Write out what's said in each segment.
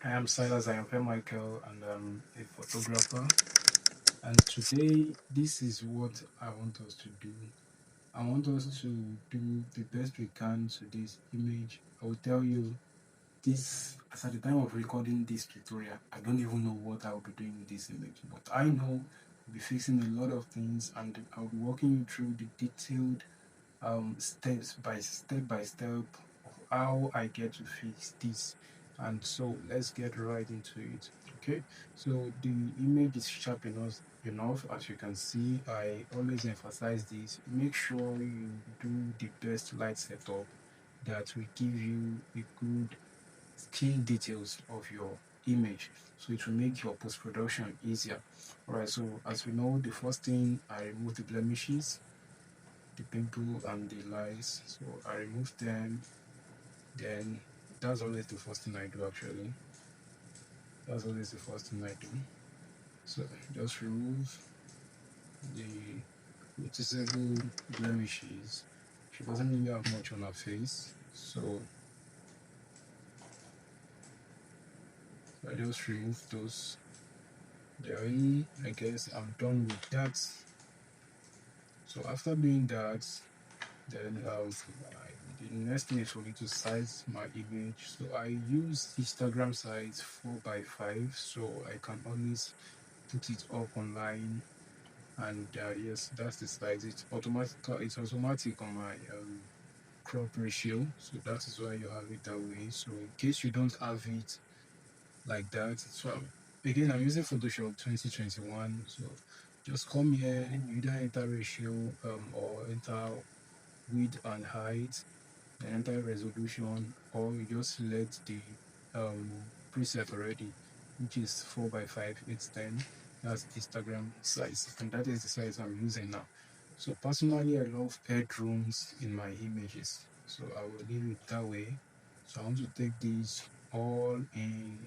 I am Silas, I am Michael, and I'm a photographer. And today, this is what I want us to do. I want us to do the best we can to this image. I will tell you this as at the time of recording this tutorial. I don't even know what I will be doing with this image, but I know I'll be fixing a lot of things and I'll be walking you through the detailed steps by step of how I get to fix this. And so let's get right into it. Okay, so the image is sharp enough. As you can see, I always emphasize this. Make sure you do the best light setup that will give you a good skin details of your image, so it will make your post-production easier. All right, so as we know, the first thing, I remove the blemishes, the pimple and the lines. So I remove them. Then that's always the first thing I do. Actually, that's always the first thing I do. So just remove the noticeable blemishes. She doesn't really have much on her face, so I just remove those. Then I guess I'm done with that. So after doing that, then the next thing is for me to size my image. So I use Instagram size 4 by 5, so I can always put it up online. And yes, that's the size. It's automatic. It's automatic on my crop ratio. So that is why you have it that way. So in case you don't have it like that, so again, I'm using Photoshop 2021. So just come here, you either enter ratio or enter width and height, the entire resolution, or you just select the um, preset already, which is 4 by 5, it's 10. That's Instagram size, and that is the size I'm using now. So personally, I love bedrooms in my images, so I will leave it that way. So I want to take these all in,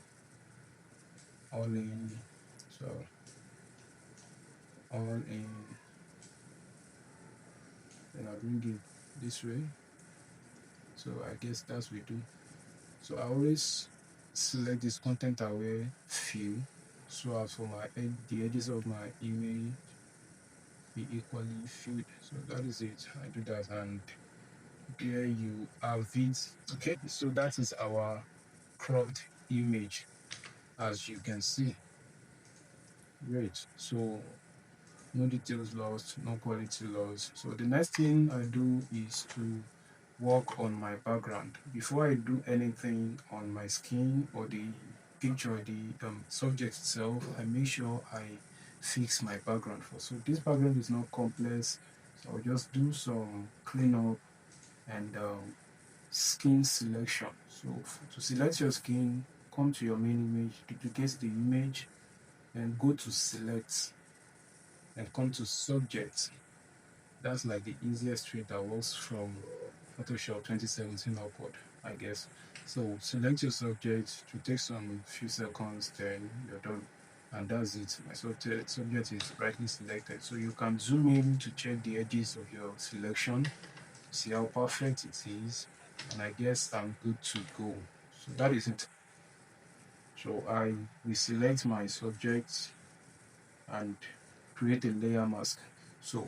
all in, so all in, and I'll bring it this way. So I guess that's we do. So I always select this content aware fill, so as for the edges of my image be equally filled. So that is it. I do that, and there you have it. Okay, so that is our cropped image, as you can see. Great. So no details lost, no quality lost. So the next thing I do is to work on my background. Before I do anything on my skin or the picture, the subject itself, I make sure I fix my background first. So this background is not complex. So I'll just do some cleanup and skin selection. So to select your skin, come to your main image, duplicate the image, and go to select and come to subject. That's like the easiest way that works from Photoshop 2017 upward, I guess. So select your subject to take some few seconds, then you're done. And that's it. My subject is rightly selected. So you can zoom in to check the edges of your selection, see how perfect it is. And I guess I'm good to go. So that is it. So I will select my subject and create a layer mask. So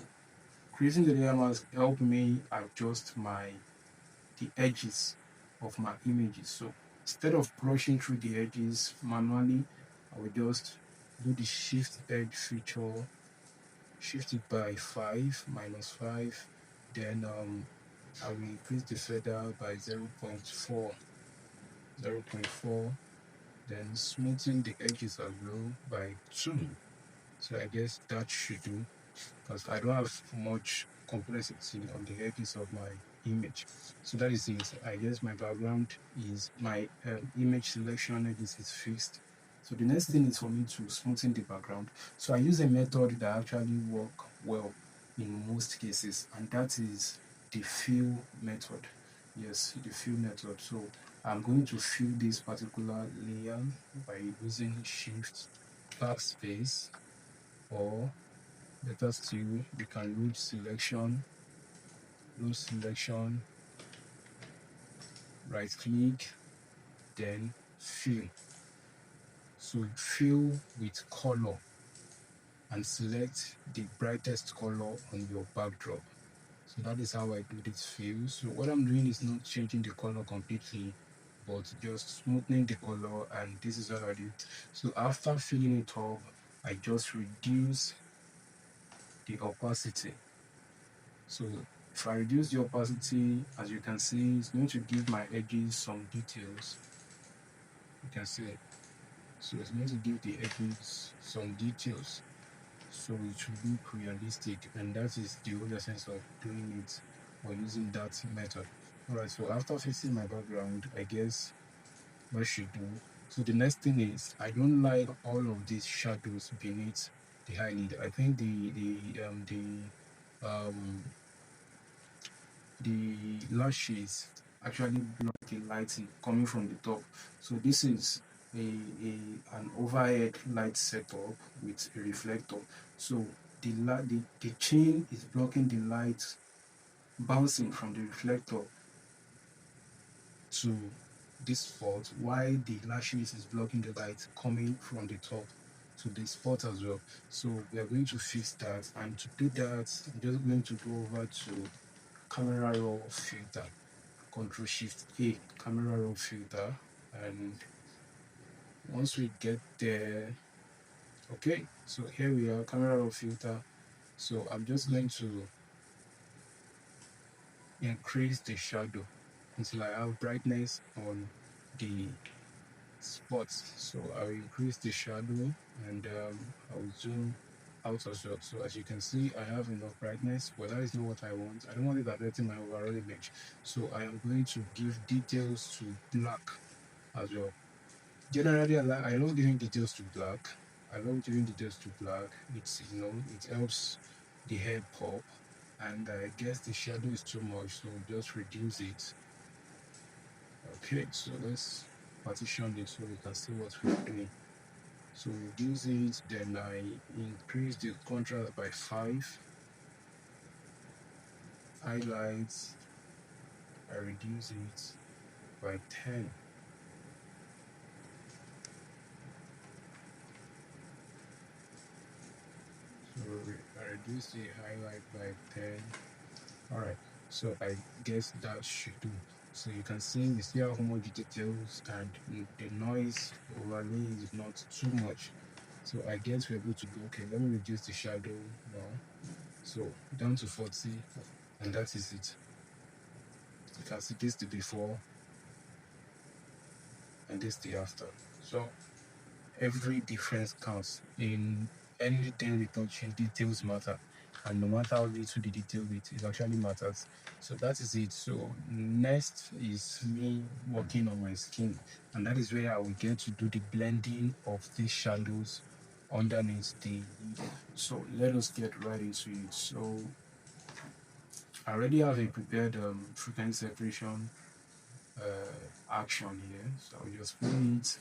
creating the layer mask help me adjust the edges of my images. So instead of brushing through the edges manually, I will just do the shift edge feature, shift it by 5, -5, then I will increase the feather by 0.4, 0.4, then smoothing the edges as well by 2. So I guess that should do, because I don't have much complexity on the edges of my image. So that is it. I guess my background is my image selection edges is fixed. So the next thing is for me to smoothen the background. So I use a method that actually work well in most cases, and that is the fill method. Yes, the fill method. So I'm going to fill this particular layer by using shift backspace, or better still, you can load selection, right click, then fill. So fill with color and select the brightest color on your backdrop. So that is how I do this fill. So what I'm doing is not changing the color completely, but just smoothing the color, and this is what I did. So after filling it up, I just reduce the opacity. So if I reduce the opacity, as you can see, it's going to give my edges some details. You can see it. So it's going to give the edges some details. So it will look realistic, and that is the whole essence of doing it or using that method. All right, so after fixing my background, I guess what should do. So the next thing is I don't like all of these shadows beneath the eyelid. I think um the lashes actually block the lighting coming from the top. So this is an overhead light setup with a reflector. So the chain is blocking the light bouncing from the reflector to this spot, while the lashes is blocking the light coming from the top to this spot as well. So we are going to fix that, and to do that, I'm just going to go over to camera raw filter. Control Shift A, camera raw filter, and once we get there, okay, so here we are, camera raw filter. So I'm just going to increase the shadow until I have brightness on the spots. So I'll increase the shadow, and I'll zoom out as well. So as you can see, I have enough brightness, but that is not what I want. I don't want it affecting my overall image. So I am going to give details to black as well. Generally, I love giving details to black. I love giving details to black. It's, it helps the hair pop, and I guess the shadow is too much, so just reduce it. Okay, so let's partition it so we can see what we're doing. So reduce it, then I increase the contrast by 5. Highlights, I reduce it by 10. So I reduce the highlight by 10. All right, so I guess that should do. So you can see we still have more details, and the noise overlay is not too much. So I guess we're able to go. Okay, let me reduce the shadow now. So down to 40, and that is it. You can see this the before and this the after. So every difference counts. In anything retouching, details matter, and no matter how little the detail it actually matters. So that is it. So next is me working on my skin, and that is where I will get to do the blending of these shadows underneath the lid. So let us get right into it. So I already have a prepared frequency separation action here, so I'll just play it,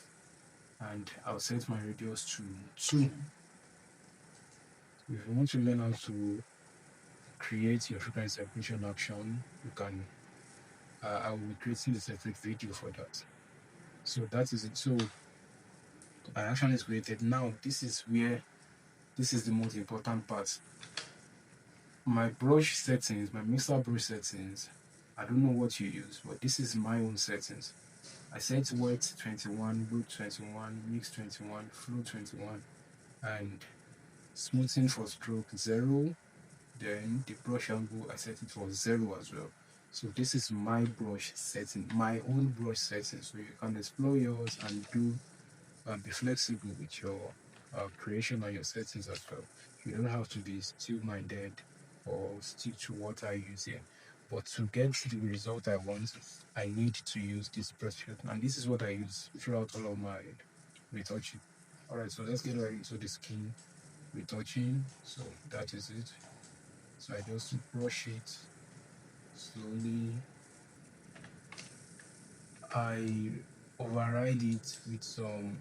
and I'll set my radius to 2. If you want to learn how to create your frequency separation action, you can. I will be creating a separate video for that. So that is it. So my action is created. Now this is the most important part. My brush settings, my mixer brush settings. I don't know what you use, but this is my own settings. I set wet 21, load 21, mix 21, flow 21, and smoothing for stroke 0. Then the brush angle, I set it for 0 as well. So this is my brush setting, my own brush setting. So you can explore yours and do be flexible with your creation and your settings as well. You don't have to be still minded or stick to what I use here. But to get the result I want, I need to use this brush filter, and this is what I use throughout all of my retouching. All right, so let's get right into the skin retouching. So that is it. So I just brush it slowly. I override it with some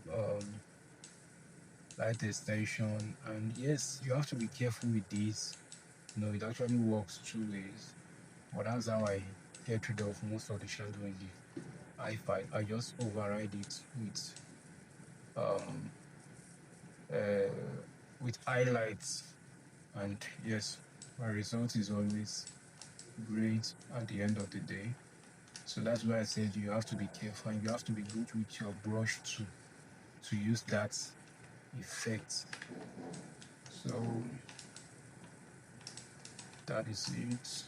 light extension, and yes, you have to be careful with this. It actually works 2 ways, but that's how I get rid of most of the shadow in the I5. I just override it with um, uh, with highlights, and yes, my result is always great at the end of the day. So that's why I said you have to be careful and you have to be good with your brush to use that effect. So that is it.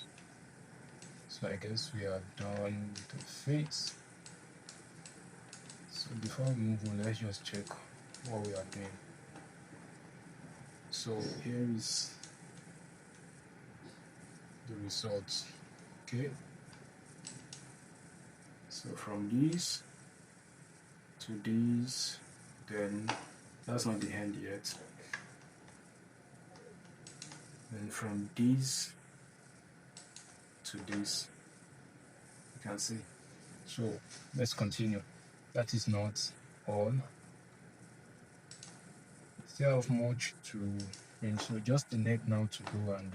So I guess we are done with the face. So before we move on, let's just check what we are doing. So here is the results. Okay. So from these to these, then that's not the end yet. Then from these to this, you can see. So let's continue. That is not all. Still have much to and so just the neck now to go, and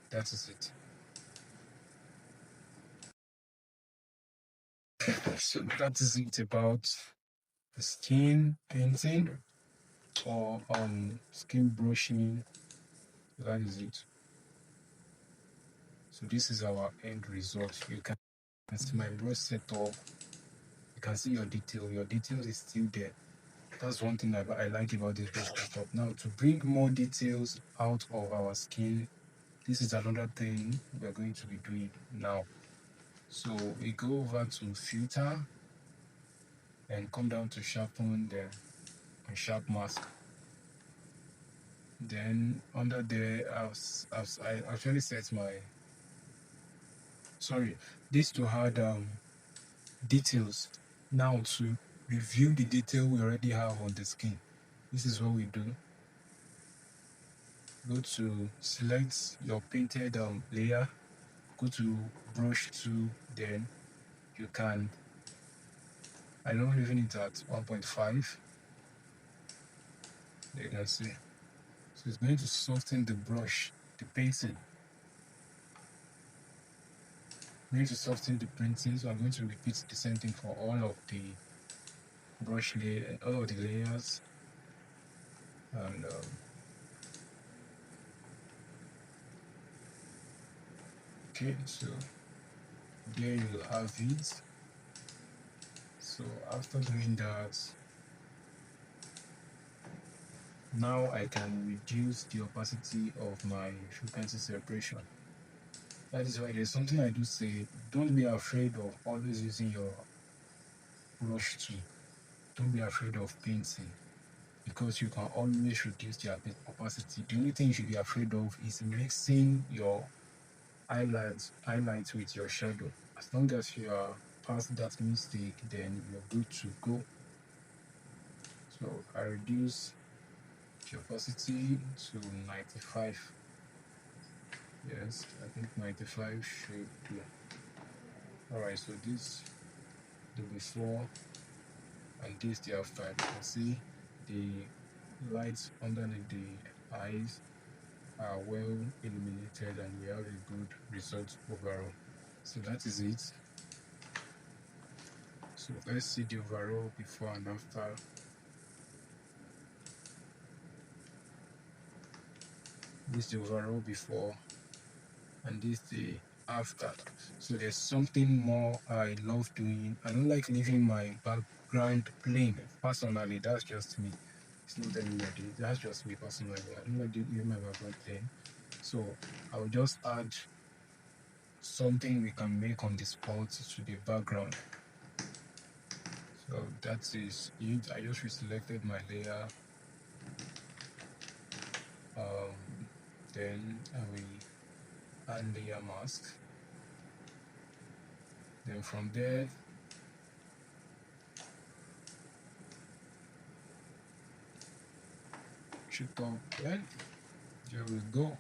that is it. So that is it about the skin painting or skin brushing. That is it. So this is our end result. You can see my brush setup. You can see your detail. Your details is still there. That's one thing I like about this brush setup. Now to bring more details out of our skin, this is another thing we're going to be doing now. So we go over to filter and come down to sharpen, then sharp mask. Then under there, I actually set my this to add details. Now to review the detail we already have on the skin. This is what we do. Go to select your painted layer. Go to brush 2. Then you can. I don't leaving it at 1.5. There you can see. So it's going to soften the brush, the painting. I'm going to soften the painting, so I'm going to repeat the same thing for all of the brush layer, all of the layers, and okay, so there you have it. So after doing that, now I can reduce the opacity of my frequency separation. That is why there's something I do say, don't be afraid of always using your brush tool. Don't be afraid of painting, because you can always reduce the opacity. The only thing you should be afraid of is mixing your highlights with your shadow. As long as you are past that mistake, then you're good to go. So I reduce the opacity to 95. Yes, I think 95 should do. Alright, so this the before and this the after. You can see the lights underneath the eyes are well illuminated and we have a good result overall. So that is it. So let's see the overall before and after. This is the overall before and this the after. So there's something more I love doing. I don't like leaving my background plain. Personally, that's just me. It's not anybody. That's just me personally. I don't like leaving my background plain. So I'll just add something we can make on the spot to the background. So that is it. I just reselected my layer. Then I will add layer mask. Then from there, shoot up. Well, there we go.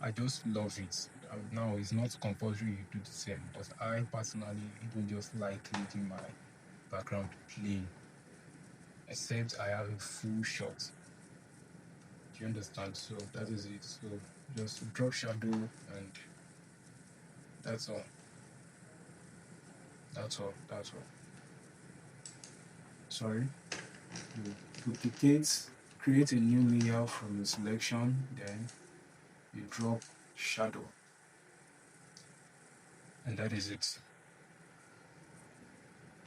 I just love it. Now it's not compulsory you do the same, but I personally even just like leaving my background plain, except I have a full shot. Do you understand? So that is it. So just drop shadow and that's all. That's all. That's all. Sorry. You duplicate, create a new layer from the selection, then you drop shadow, and that is it.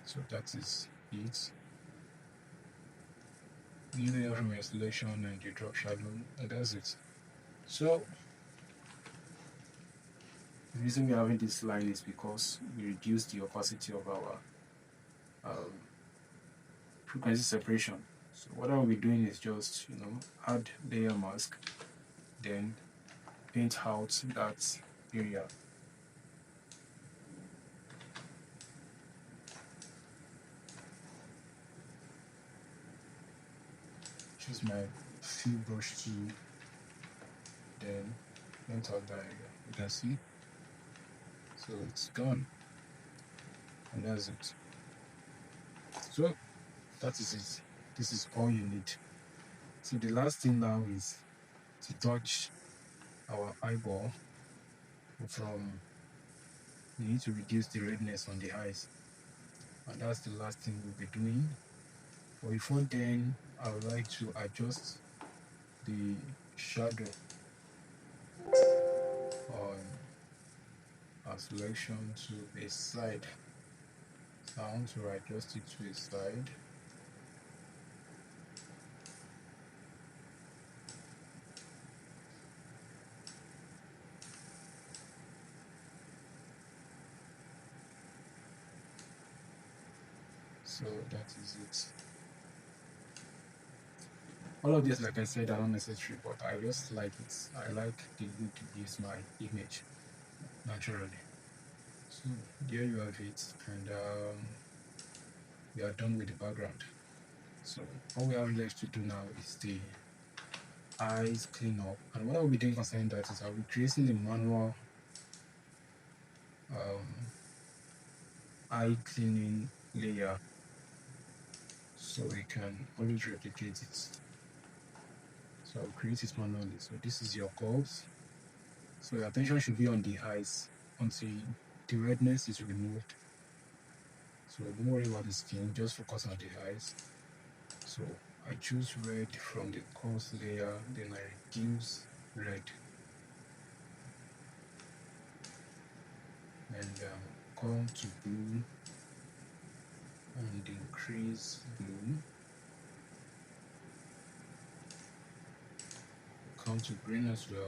So that is it. New layer from your selection, and you drop shadow, and that's it. So the reason we're having this line is because we reduce the opacity of our um, frequency separation. So what I'll be doing is just, add layer mask, then paint out that area. Choose my fill brush tool, then paint out that area. You can see, so it's gone, and that's it. So that is it. This is all you need. So the last thing now is to touch our eyeball. From We need to reduce the redness on the eyes, and that's the last thing we'll be doing. But before then, I would like to adjust the shadow on our selection to a side. So I want to adjust it to a side. So that is it. All of this, like I said, are not necessary, but I just like it. I like the look it gives my image naturally. So there you have it, and we are done with the background. So all we have left to do now is the eyes cleanup, and what I'll be doing concerning that is I'll be creating the manual eye cleaning layer, so we can always replicate it. So I'll create it manually. So this is your curves. So your attention should be on the eyes until the redness is removed. So don't worry about the skin, just focus on the eyes. So I choose red from the curves layer, then I reduce red, and come to blue and increase blue, come to green as well,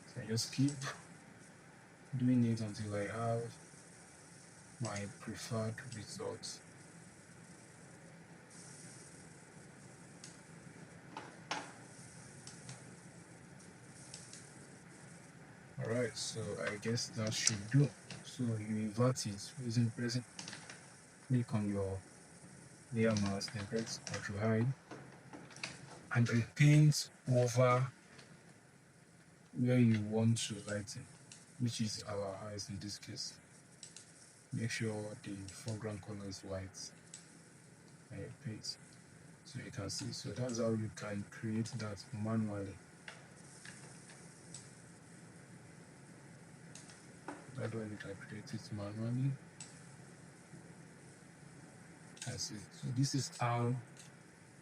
so I just keep doing it until I have my preferred results. Alright, so I guess that should do. So you invert it using pressing, click on your layer mask, then press Ctrl I, and you paint over where you want to lighten, which is our eyes in this case. Make sure the foreground color is white, and you paint, so you can see. So that's how you can create that manually. That way you can create it manually. That's it. So this is how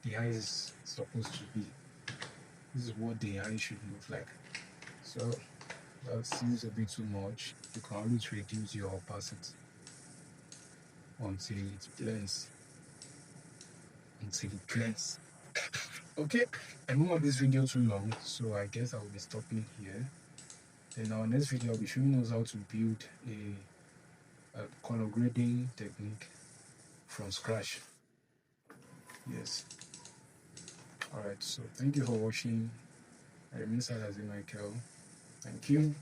the eye is supposed to be. This is what the eye should look like. So that seems a bit too much. You can always reduce your opacity until it blends. Okay, I don't want this video too long, so I guess I will be stopping here. In our next video, I'll be showing us how to build a color grading technique from scratch. Yes. Alright, so thank you for watching. I remain Michael. Thank you.